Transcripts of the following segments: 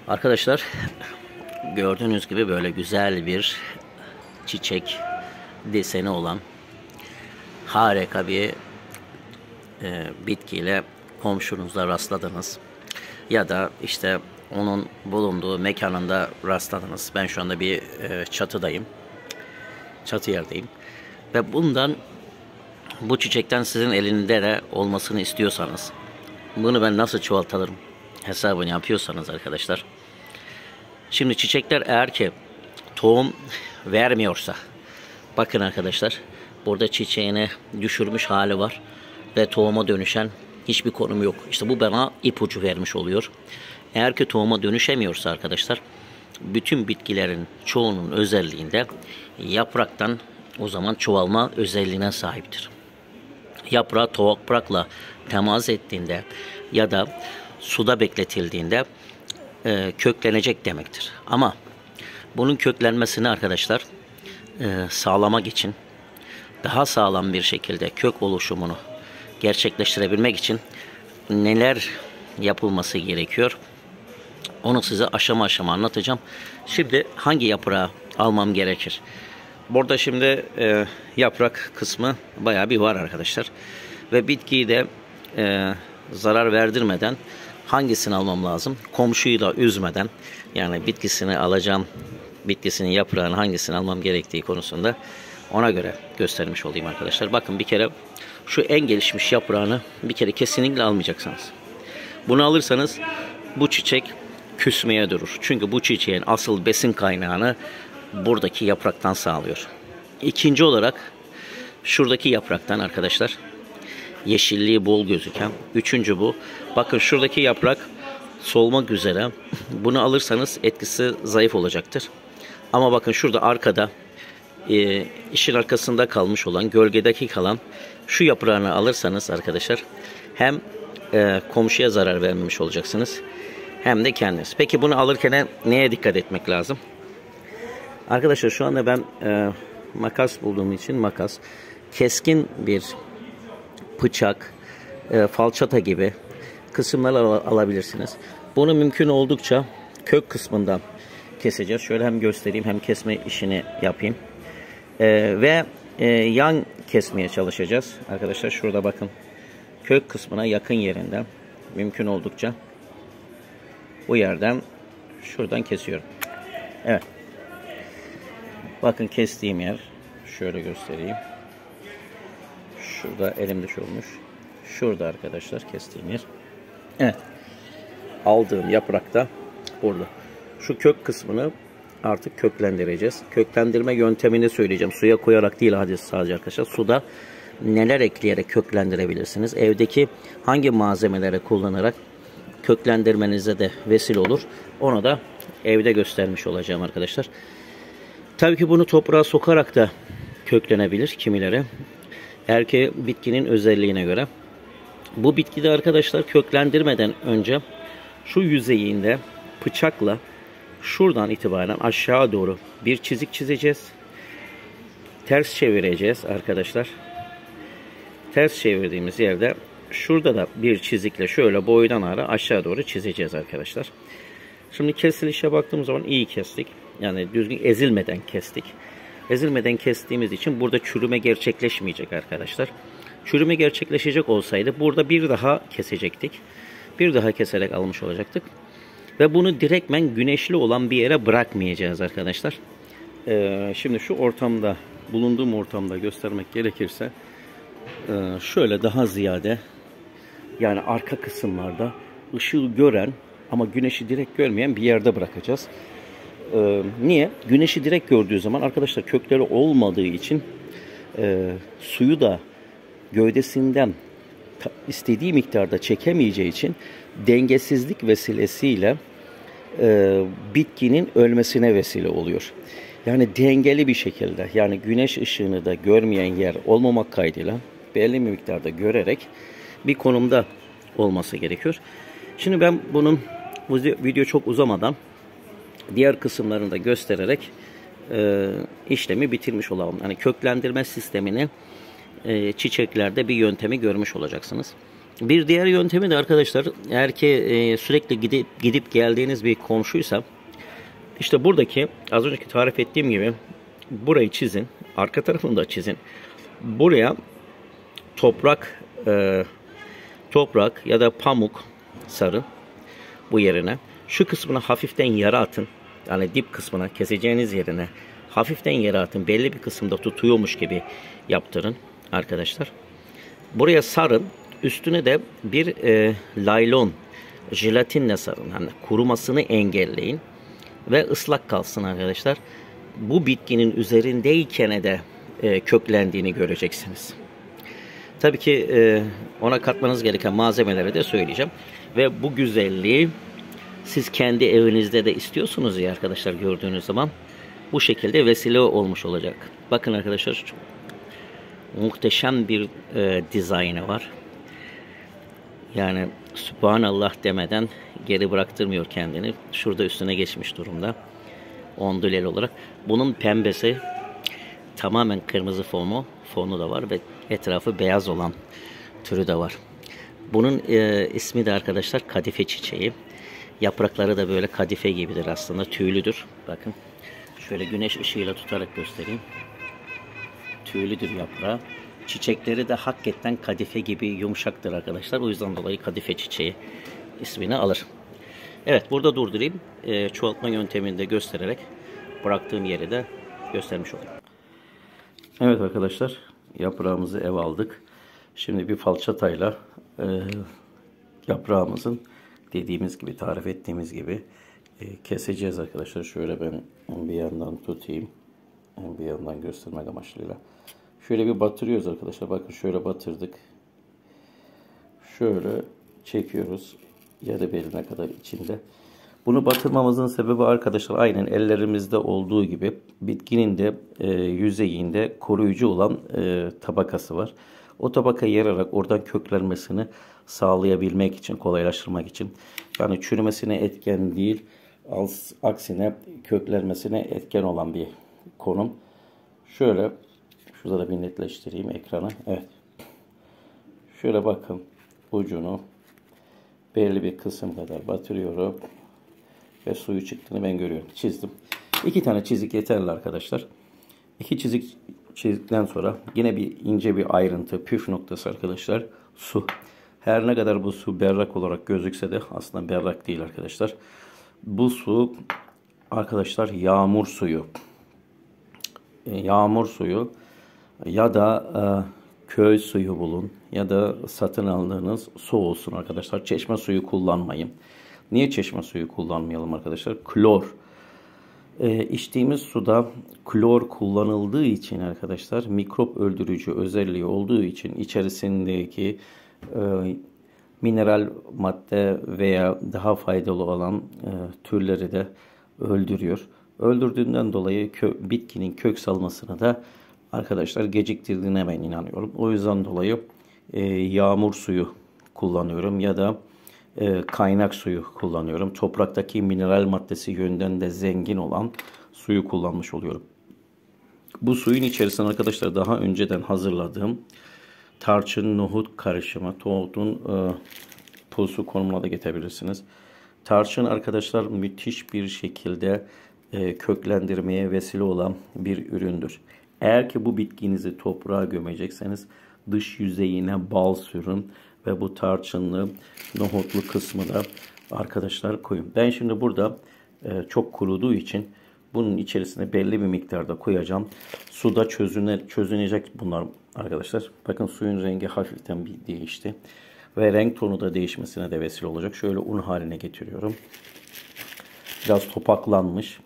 Arkadaşlar, gördüğünüz gibi böyle güzel bir çiçek deseni olan harika bir bitkiyle komşunuzla rastladınız. Ya da işte onun bulunduğu mekanında rastladınız. Ben şu anda bir çatıdayım. Çatı yerdeyim. Ve bu çiçekten sizin elinde de olmasını istiyorsanız, bunu ben nasıl çoğaltırım hesabını yapıyorsanız arkadaşlar. Şimdi çiçekler eğer ki tohum vermiyorsa, bakın arkadaşlar, burada çiçeğini düşürmüş hali var ve tohuma dönüşen hiçbir konum yok. İşte bu bana ipucu vermiş oluyor. Eğer ki tohuma dönüşemiyorsa arkadaşlar, bütün bitkilerin çoğunun özelliğinde yapraktan o zaman çoğalma özelliğine sahiptir. Yaprağı toprakla temas ettiğinde ya da suda bekletildiğinde köklenecek demektir. Ama bunun köklenmesini arkadaşlar sağlamak için, daha sağlam bir şekilde kök oluşumunu gerçekleştirebilmek için neler yapılması gerekiyor? Onu size aşama aşama anlatacağım. Şimdi hangi yaprağı almam gerekir? Burada şimdi yaprak kısmı bayağı bir var arkadaşlar. Ve bitkiyi de zarar verdirmeden hangisini almam lazım? Komşuyu da üzmeden, yani bitkisini alacağım, bitkisinin yaprağını hangisini almam gerektiği konusunda ona göre göstermiş olayım arkadaşlar. Bakın, bir kere şu en gelişmiş yaprağını bir kere kesinlikle almayacaksınız. Bunu alırsanız bu çiçek küsmeye durur. Çünkü bu çiçeğin asıl besin kaynağını buradaki yapraktan sağlıyor. İkinci olarak şuradaki yapraktan arkadaşlar, yeşilliği bol gözüken. Üçüncü bu. Bakın, şuradaki yaprak solmak üzere. Bunu alırsanız etkisi zayıf olacaktır. Ama bakın şurada arkada, işin arkasında kalmış olan, gölgedeki kalan şu yaprağını alırsanız arkadaşlar, hem komşuya zarar vermemiş olacaksınız hem de kendiniz. Peki bunu alırken neye dikkat etmek lazım? Arkadaşlar, şu anda ben makas bulduğum için keskin bir bıçak, falçata gibi kısımlar alabilirsiniz. Bunu mümkün oldukça kök kısmından keseceğiz. Şöyle hem göstereyim hem kesme işini yapayım. Ve yan kesmeye çalışacağız. Arkadaşlar şurada bakın, kök kısmına yakın yerinden mümkün oldukça bu yerden şuradan kesiyorum. Evet. Bakın, kestiğim yer şöyle göstereyim. Şurada elimde şu olmuş. Şurada arkadaşlar kestiğim yer. Evet. Aldığım yaprak da burada. Şu kök kısmını artık köklendireceğiz. Köklendirme yöntemini söyleyeceğim. Suya koyarak değil sadece arkadaşlar. Suda neler ekleyerek köklendirebilirsiniz? Evdeki hangi malzemeleri kullanarak köklendirmenize de vesile olur? Onu da evde göstermiş olacağım arkadaşlar. Tabii ki bunu toprağa sokarak da köklenebilir kimileri. Eğer ki bitkinin özelliğine göre. Bu bitkide arkadaşlar köklendirmeden önce şu yüzeyinde bıçakla şuradan itibaren aşağı doğru bir çizik çizeceğiz. Ters çevireceğiz arkadaşlar. Ters çevirdiğimiz yerde şurada da bir çizikle şöyle boydan aşağı doğru çizeceğiz arkadaşlar. Şimdi kesilişe baktığımız zaman iyi kestik. Yani düzgün ezilmeden kestik. Ezilmeden kestiğimiz için burada çürüme gerçekleşmeyecek arkadaşlar. Çürüme gerçekleşecek olsaydı burada bir daha kesecektik. Bir daha keserek almış olacaktık. Ve bunu direktmen güneşli olan bir yere bırakmayacağız arkadaşlar. Şimdi şu ortamda, bulunduğum ortamda göstermek gerekirse şöyle daha ziyade, yani arka kısımlarda ışığı gören ama güneşi direkt görmeyen bir yerde bırakacağız. Niye? Güneşi direkt gördüğü zaman arkadaşlar kökleri olmadığı için suyu da gövdesinden istediği miktarda çekemeyeceği için dengesizlik vesilesiyle bitkinin ölmesine vesile oluyor. Yani dengeli bir şekilde, yani güneş ışığını da görmeyen yer olmamak kaydıyla belli bir miktarda görerek bir konumda olması gerekiyor. Şimdi ben bunun, bu video çok uzamadan diğer kısımlarını da göstererek işlemi bitirmiş olalım. Yani köklendirme sistemini çiçeklerde bir yöntemi görmüş olacaksınız. Bir diğer yöntemi de arkadaşlar, eğer ki sürekli gidip geldiğiniz bir komşuysa, işte buradaki az önceki tarif ettiğim gibi burayı çizin. Arka tarafını da çizin. Buraya toprak toprak ya da pamuk sarın bu yerine. Şu kısmına hafiften yara atın. Yani dip kısmına, keseceğiniz yerine hafiften yara atın. Belli bir kısımda tutuyormuş gibi yaptırın arkadaşlar. Buraya sarın. Üstüne de bir laylon jelatinle sarın. Yani kurumasını engelleyin. Ve ıslak kalsın arkadaşlar. Bu bitkinin üzerindeyken de köklendiğini göreceksiniz. Tabii ki ona katmanız gereken malzemeleri de söyleyeceğim. Ve bu güzelliği siz kendi evinizde de istiyorsunuz ya arkadaşlar, gördüğünüz zaman bu şekilde vesile olmuş olacak. Bakın arkadaşlar, muhteşem bir dizaynı var. Yani Sübhanallah demeden geri bıraktırmıyor kendini. Şurada üstüne geçmiş durumda. Ondülel olarak. Bunun pembesi tamamen kırmızı fonu da var ve etrafı beyaz olan türü de var. Bunun ismi de arkadaşlar kadife çiçeği. Yaprakları da böyle kadife gibidir aslında. Tüylüdür. Bakın. Şöyle güneş ışığıyla tutarak göstereyim. Tüylüdür yaprağı. Çiçekleri de hakikaten kadife gibi yumuşaktır arkadaşlar. O yüzden dolayı kadife çiçeği ismini alır. Evet, burada durdurayım. Çoğaltma yöntemini de göstererek bıraktığım yeri de göstermiş olayım. Evet arkadaşlar, yaprağımızı eve aldık. Şimdi bir falçatayla yaprağımızın dediğimiz gibi, tarif ettiğimiz gibi keseceğiz arkadaşlar. Şöyle ben bir yandan tutayım. Bir yandan göstermek amaçlıyla. Şöyle bir batırıyoruz arkadaşlar. Bakın şöyle batırdık. Şöyle çekiyoruz. Yarı beline kadar içinde. Bunu batırmamızın sebebi arkadaşlar, aynen ellerimizde olduğu gibi bitkinin de yüzeyinde koruyucu olan tabakası var. O tabakayı yararak oradan köklenmesini sağlayabilmek için, kolaylaştırmak için. Yani çürümesine etken değil, aksine köklenmesine etken olan bir konum. Şöyle, şurada da bir netleştireyim ekranı. Evet. Şöyle bakın, ucunu belli bir kısım kadar batırıyorum. Ve suyu çıktığını ben görüyorum. Çizdim. 2 tane çizik yeterli arkadaşlar. 2 çizik çizdikten sonra yine bir ince bir ayrıntı, püf noktası arkadaşlar. Su. Her ne kadar bu su berrak olarak gözükse de aslında berrak değil arkadaşlar. Bu su arkadaşlar yağmur suyu. Yağmur suyu ya da köy suyu bulun ya da satın aldığınız su olsun arkadaşlar. Çeşme suyu kullanmayın. Niye çeşme suyu kullanmayalım arkadaşlar? Klor. İçtiğimiz suda klor kullanıldığı için arkadaşlar, mikrop öldürücü özelliği olduğu için içerisindeki mineral madde veya daha faydalı olan türleri de öldürüyor. Öldürdüğünden dolayı bitkinin kök salmasını da arkadaşlar geciktirdiğine ben inanıyorum. O yüzden dolayı yağmur suyu kullanıyorum ya da kaynak suyu kullanıyorum. Topraktaki mineral maddesi yönden de zengin olan suyu kullanmış oluyorum. Bu suyun içerisine arkadaşlar daha önceden hazırladığım tarçın nohut karışımı, nohutun pulsu konumuna da getirebilirsiniz. Tarçın arkadaşlar müthiş bir şekilde köklendirmeye vesile olan bir üründür. Eğer ki bu bitkinizi toprağa gömecekseniz dış yüzeyine bal sürün ve bu tarçınlı nohutlu kısmı da arkadaşlar koyun. Ben şimdi burada çok kuruduğu için bunun içerisine belli bir miktarda koyacağım. Suda çözünecek bunlar arkadaşlar. Bakın suyun rengi hafiften bir değişti. Ve renk tonu da değişmesine de vesile olacak. Şöyle un haline getiriyorum. Biraz topaklanmış.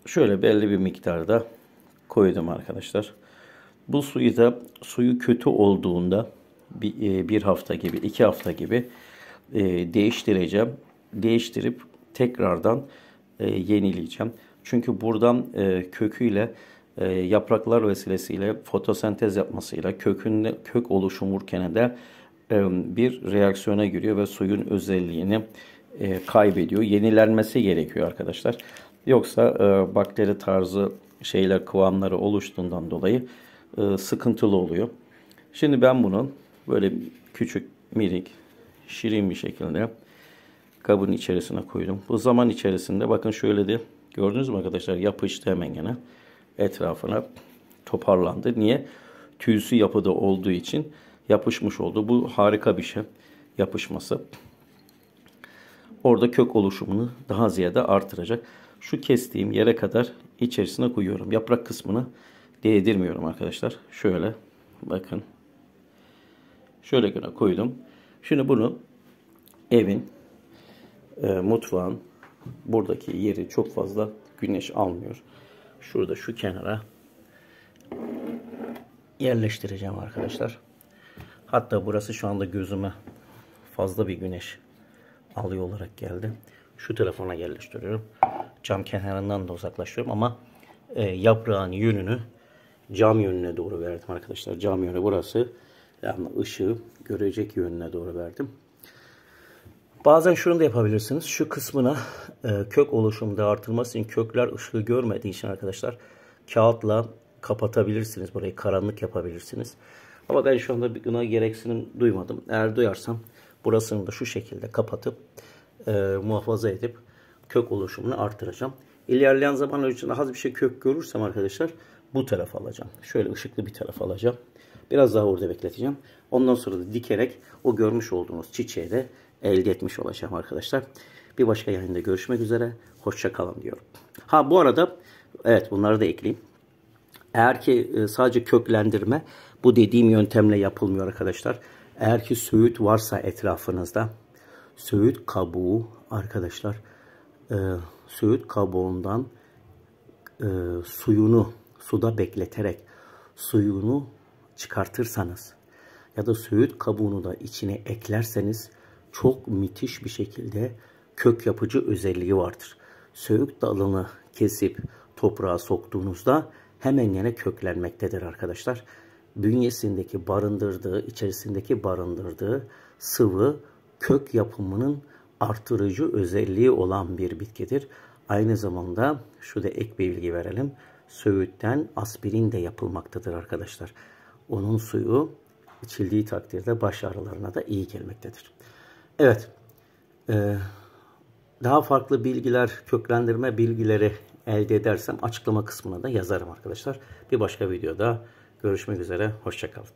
Şöyle belli bir miktarda koydum arkadaşlar. Bu suyu kötü olduğunda bir hafta gibi, 2 hafta gibi değiştireceğim. Değiştirip tekrardan yenileyeceğim. Çünkü buradan köküyle yapraklar vesilesiyle fotosentez yapmasıyla kök oluşumurken de bir reaksiyona giriyor ve suyun özelliğini kaybediyor. Yenilenmesi gerekiyor arkadaşlar. Yoksa bakteri tarzı kıvamları oluştuğundan dolayı sıkıntılı oluyor. Şimdi ben bunu böyle küçük, minik, şirin bir şekilde kabın içerisine koydum. Bu zaman içerisinde bakın şöyle de gördünüz mü arkadaşlar, yapıştı hemen gene etrafına, toparlandı. Niye? Tüysü yapıda olduğu için yapışmış oldu. Bu harika bir şey, yapışması. Orada kök oluşumunu daha ziyade artıracak. Şu kestiğim yere kadar içerisine koyuyorum. Yaprak kısmını değdirmiyorum arkadaşlar. Şöyle bakın. Şöyle gene koydum. Şimdi bunu evin, mutfağın buradaki yeri çok fazla güneş almıyor. Şurada şu kenara yerleştireceğim arkadaşlar. Hatta burası şu anda gözüme fazla bir güneş alıyor olarak geldi. Şu telefona yerleştiriyorum. Cam kenarından da uzaklaştırıyorum ama yaprağın yönünü cam yönüne doğru verdim arkadaşlar. Cam yönü burası. Yani ışığı görecek yönüne doğru verdim. Bazen şunu da yapabilirsiniz. Şu kısmına kök oluşumda artırması için, kökler ışığı görmediği için arkadaşlar, kağıtla kapatabilirsiniz. Burayı karanlık yapabilirsiniz. Ama ben şu anda buna gereksinim duymadım. Eğer duyarsam burasını da şu şekilde kapatıp muhafaza edip kök oluşumunu artıracağım. İlerleyen zamanlar içinde az bir şey kök görürsem arkadaşlar bu tarafa alacağım. Şöyle ışıklı bir tarafa alacağım. Biraz daha orada bekleteceğim. Ondan sonra da dikerek o görmüş olduğunuz çiçeği de elde etmiş olacağım arkadaşlar. Bir başka yayında görüşmek üzere. Hoşça kalın diyorum. Ha bu arada evet, bunları da ekleyeyim. Eğer ki sadece köklendirme bu dediğim yöntemle yapılmıyor arkadaşlar. Eğer ki söğüt varsa etrafınızda, söğüt kabuğu arkadaşlar, söğüt kabuğundan suyunu suda bekleterek suyunu çıkartırsanız ya da söğüt kabuğunu da içine eklerseniz çok müthiş bir şekilde kök yapıcı özelliği vardır. Söğüt dalını kesip toprağa soktuğunuzda hemen yine köklenmektedir arkadaşlar. Bünyesindeki barındırdığı, içerisindeki barındırdığı sıvı kök yapımının artırıcı özelliği olan bir bitkidir. Aynı zamanda şurada ek bir bilgi verelim. Söğütten aspirin de yapılmaktadır arkadaşlar. Onun suyu içildiği takdirde baş ağrılarına da iyi gelmektedir. Evet. Daha farklı bilgiler, köklendirme bilgileri elde edersem açıklama kısmına da yazarım arkadaşlar. Bir başka videoda görüşmek üzere. Hoşça kalın.